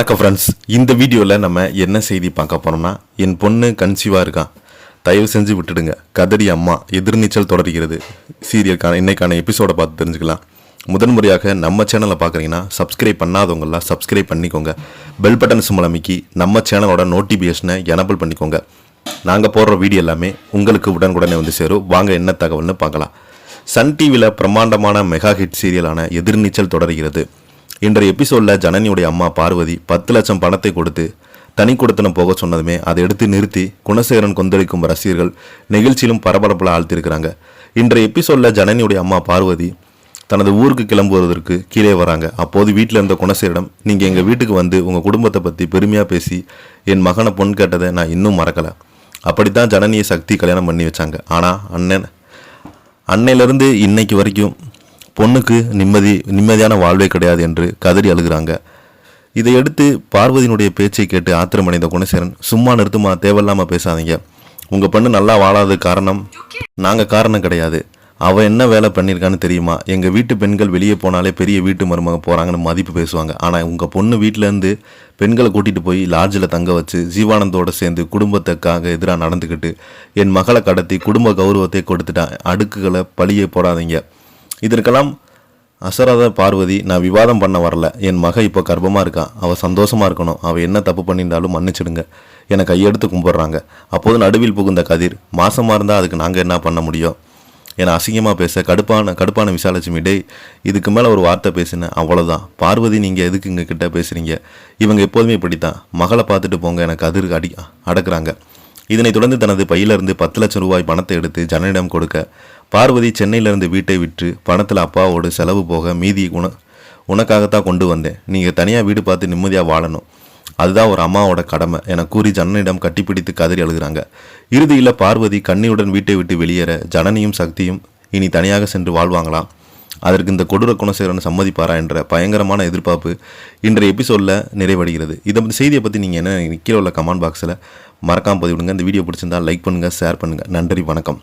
வணக்கம் ஃப்ரெண்ட்ஸ். இந்த வீடியோவில் நம்ம என்ன செய்தி பார்க்க போகிறோம்னா, என் பொண்ணு கன்சீவாக இருக்கான், தயவு செஞ்சு விட்டுடுங்க. கதறி அம்மா எதிர்நீச்சல் தொடர்கிறது சீரியலுக்கான இன்னைக்கான எபிசோடை பார்த்து தெரிஞ்சுக்கலாம். முதன்முறையாக நம்ம சேனலை பார்க்குறீங்கன்னா சப்ஸ்கிரைப் பண்ணாதவங்களாம் சப்ஸ்கிரைப் பண்ணிக்கோங்க. பெல் பட்டன் சிம்பல் அமைக்கி நம்ம சேனலோட நோட்டிஃபிகேஷனை எனபிள் பண்ணிக்கோங்க. நாங்கள் போடுற வீடியோ எல்லாமே உங்களுக்கு உடனுக்குடனே வந்து சேரும். வாங்க என்ன தகவல்னு பார்க்கலாம். சன் டிவியில் பிரம்மாண்டமான மெகா ஹிட் சீரியலான எதிர்நீச்சல் தொடர்கிறது. இன்றைய எபிசோடில் ஜனனியுடைய அம்மா பார்வதி 10 லட்சம் பணத்தை கொடுத்து தனி கொடுத்தனம் போக சொன்னதுமே அதை எடுத்து நிறுத்தி குணசேகரன் கொந்தளிக்கும் ரசிகர்கள் நிகழ்ச்சியிலும் பரபரப்பில் ஆழ்த்திருக்கிறாங்க. இன்றைய எபிசோடில் ஜனனியுடைய அம்மா பார்வதி தனது ஊருக்கு கிளம்புவதற்கு கீழே வராங்க. அப்போது வீட்டில் இருந்த குணசேகரிடம், நீங்கள் எங்கள் வீட்டுக்கு வந்து உங்கள் குடும்பத்தை பற்றி பெருமையாக பேசி என் மகனை பொண்ணு கேட்டதை நான் இன்னும் மறக்கலை. அப்படித்தான் ஜனனியை சக்தி கல்யாணம் பண்ணி வச்சாங்க. ஆனால் அன்னையிலேருந்து இன்னைக்கு வரைக்கும் பொண்ணுக்கு நிம்மதியான வாழ்வே கிடையாது என்று கதறி அழுகிறாங்க. இதையடுத்து பார்வதியினுடைய பேச்சை கேட்டு ஆத்திரமடைந்த குணசேகரன், சும்மா நிறுத்துமா, தேவையில்லாமல் பேசாதீங்க. உங்கள் பொண்ணு நல்லா வாழாத காரணம் நாங்கள் காரணம் கிடையாது. அவள் என்ன வேலை பண்ணியிருக்கான்னு தெரியுமா? எங்கள் வீட்டு பெண்கள் வெளியே போனாலே பெரிய வீட்டு மருமக போகிறாங்கன்னு மதிப்பு பேசுவாங்க. ஆனால் உங்கள் பொண்ணு வீட்டிலேருந்து பெண்களை கூட்டிகிட்டு போய் லாட்ஜில் தங்க வச்சு ஜீவானந்தோடு சேர்ந்து குடும்பத்துக்காக எதிராக நடந்துக்கிட்டு என் மகளை கடத்தி குடும்ப கௌரவத்தை கொடுத்துட்டான். அடுக்குகளை பழியை போடாதீங்க. இதற்கெல்லாம் அசராத பார்வதி, நான் விவாதம் பண்ண வரல. என் மக இப்போ கர்ப்பமாக இருக்கான், அவள் சந்தோஷமாக இருக்கணும். அவள் என்ன தப்பு பண்ணியிருந்தாலும் மன்னிச்சிடுங்க என கையெடுத்து கும்பிட்றாங்க. அப்போது நடுவில் புகுந்த கதிர், மாசமாக இருந்தால் அதுக்கு நாங்கள் என்ன பண்ண முடியும் என அசிங்கமாக பேச கடுப்பான விசாலட்சுமி, டே இதுக்கு மேலே ஒரு வார்த்தை பேசினேன் அவ்வளோதான். பார்வதி, நீங்கள் எதுக்கு இங்கே கிட்ட பேசுகிறீங்க? இவங்க எப்போதுமே இப்படித்தான், மகளை பார்த்துட்டு போங்க என கதிர் அடக்குறாங்க. இதனைத் தொடர்ந்து தனது பையிலிருந்து 10 லட்சம் ரூபாய் பணத்தை எடுத்து ஜனனிடம் கொடுக்க, பார்வதி சென்னையிலிருந்து வீட்டை விற்று பணத்தில் அப்பாவோடு செலவு போக மீதி உனக்காகத்தான் கொண்டு வந்தேன். நீங்கள் தனியாக வீடு பார்த்து நிம்மதியாக வாழணும், அதுதான் ஒரு அம்மாவோட கடமை என கூறி ஜனனிடம் கட்டிப்பிடித்து கதறி அழுகிறாங்க. இறுதியில் பார்வதி கண்ணியுடன் வீட்டை விட்டு வெளியேற ஜனனியும் சக்தியும் இனி தனியாக சென்று வாழ்வாங்களாம். அதற்கு இந்த கொடூர குணசேகரன் சம்மதிப்பாரா என்ற பயங்கரமான எதிர்பார்ப்பு இன்றைய எபிசோடில் நிறைவடைகிறது. இதை செய்தியை பற்றி நீங்கள் என்ன கீழே உள்ள கமெண்ட் பாக்ஸில் மறக்காமல் பதிவிடுங்க. இந்த வீடியோ பிடிச்சிருந்தால் லைக் பண்ணுங்கள், ஷேர் பண்ணுங்கள். நன்றி, வணக்கம்.